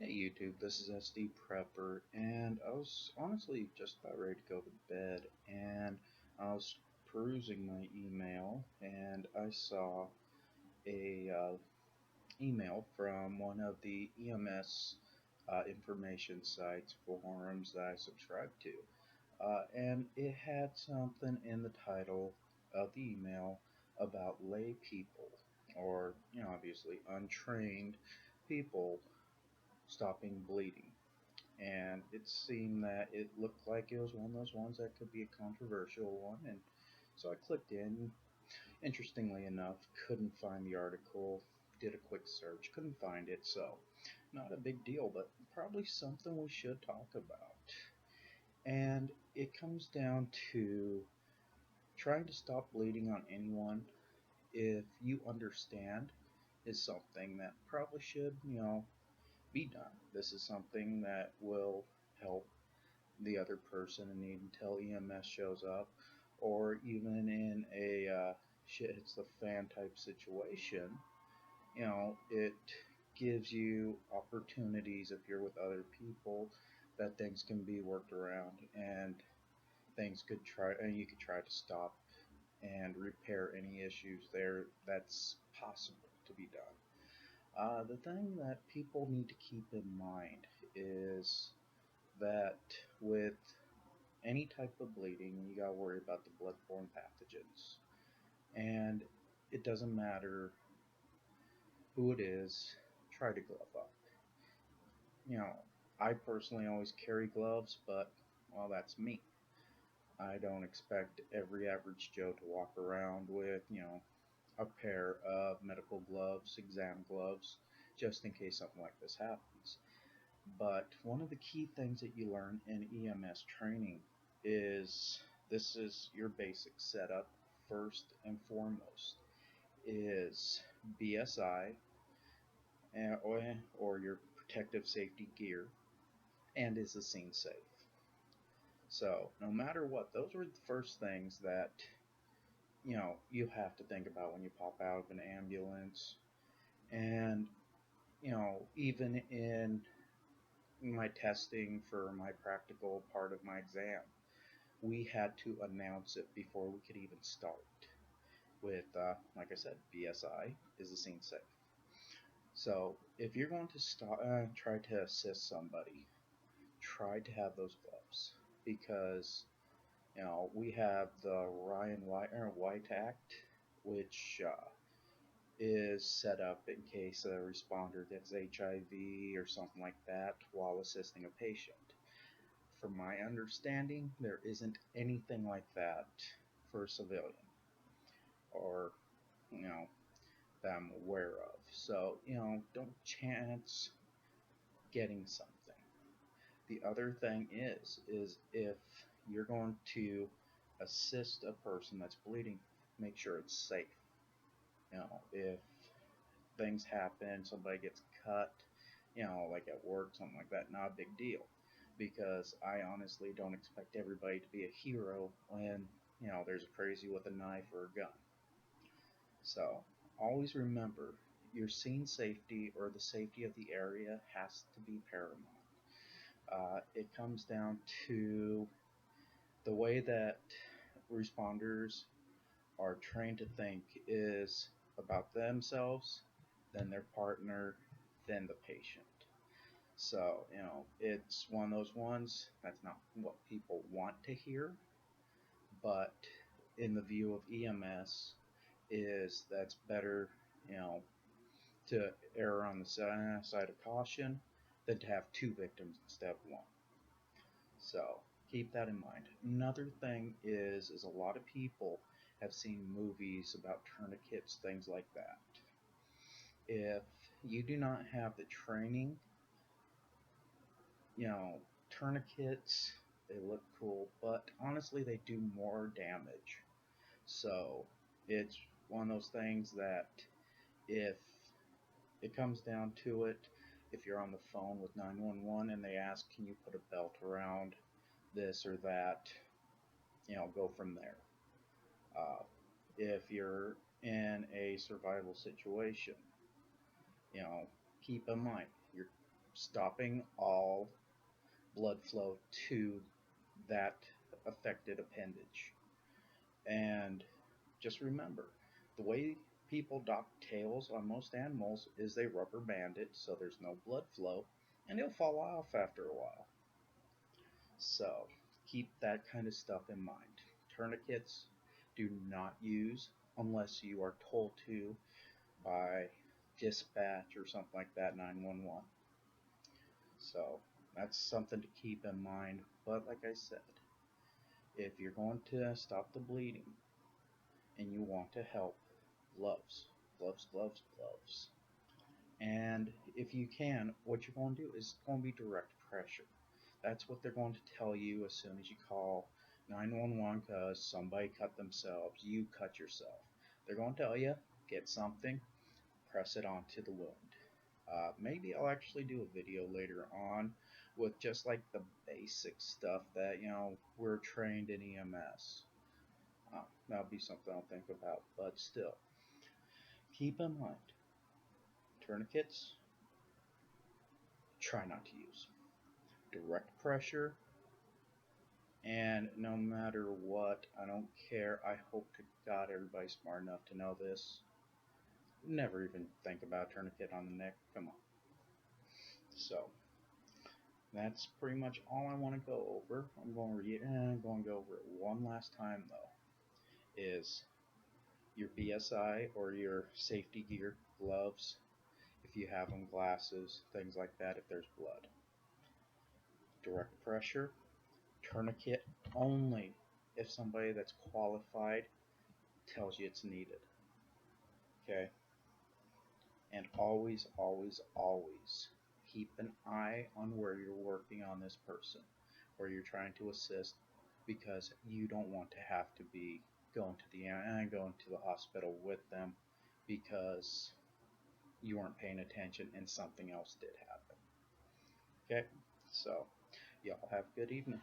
Hey YouTube, this is SD Prepper, and I was honestly just about ready to go to bed, and I was perusing my email, and I saw a email from one of the EMS information sites forums that I subscribe to, and it had something in the title of the email about lay people, or obviously untrained people stopping bleeding, and it seemed that it looked like it was one of those ones that could be a controversial one, and so I clicked in. Interestingly enough, couldn't find the article. Did a quick search, couldn't find it, so not a big deal, but probably something we should talk about. And it comes down to trying to stop bleeding on anyone, if you understand, is something that probably should, be done. This is something that will help the other person in need until EMS shows up, or even in a shit hits the fan type situation. It gives you opportunities if you're with other people that things can be worked around, and things could try and you could try to stop and repair any issues there that's possible to be done. The thing that people need to keep in mind is that with any type of bleeding, you gotta worry about the bloodborne pathogens. And it doesn't matter who it is, try to glove up. You know, I personally always carry gloves, but, well, that's me. I don't expect every average Joe to walk around with, a pair of medical gloves, exam gloves, just in case something like this happens. But one of the key things that you learn in EMS training is this is your basic setup first and foremost is BSI, or your protective safety gear, and is the scene safe. So no matter what, those are the first things that you have to think about when you pop out of an ambulance. And even in my testing for my practical part of my exam, we had to announce it before we could even start with, like I said, BSI is the scene safe. So if you're going to try to assist somebody, try to have those gloves, because we have the Ryan White Act, which is set up in case a responder gets HIV or something like that while assisting a patient. From my understanding, there isn't anything like that for a civilian, or you know that I'm aware of. So don't chance getting something. The other thing is if you're going to assist a person that's bleeding, make sure it's safe. If things happen, somebody gets cut, like at work, something like that, not a big deal. Because I honestly don't expect everybody to be a hero when, there's a crazy with a knife or a gun. So always remember, your scene safety or the safety of the area has to be paramount. It comes down to the way that responders are trained to think is about themselves, then their partner, then the patient. So, it's one of those ones that's not what people want to hear, but in the view of EMS, is that's better, you know, to err on the side of caution than to have two victims instead of one. So keep that in mind. Another thing is a lot of people have seen movies about tourniquets, things like that. If you do not have the training, you know, tourniquets, they look cool, but honestly, they do more damage. So it's one of those things that if it comes down to it, if you're on the phone with 911 and they ask, can you put a belt around this or that, go from there. If you're in a survival situation, you know, keep in mind, you're stopping all blood flow to that affected appendage. And just remember, the way people dock tails on most animals is they rubber band it so there's no blood flow, and it'll fall off after a while. So keep that kind of stuff in mind. Tourniquets do not use unless you are told to by dispatch or something like that, 911. So that's something to keep in mind. But like I said, if you're going to stop the bleeding and you want to help, gloves, gloves, gloves, gloves. And if you can, what you're going to do is going to be direct pressure. That's what they're going to tell you as soon as you call 911 because somebody cut themselves, you cut yourself. They're going to tell you, get something, press it onto the wound. Maybe I'll actually do a video later on with just like the basic stuff that, we're trained in EMS. That'll be something I'll think about, but still, keep in mind, tourniquets, try not to use. Direct pressure, and no matter what, I don't care, I hope to God everybody's smart enough to know this. Never even think about tourniquet on the neck, come on. So, that's pretty much all I want to go over. I'm going to go over it one last time though, is your BSI or your safety gear, gloves, if you have them, glasses, things like that if there's blood. Direct pressure, tourniquet only if somebody that's qualified tells you it's needed. Okay? And always, always, always keep an eye on where you're working on this person, where you're trying to assist, because you don't want to have to be going to the hospital with them because you weren't paying attention and something else did happen. Okay? So, y'all have a good evening.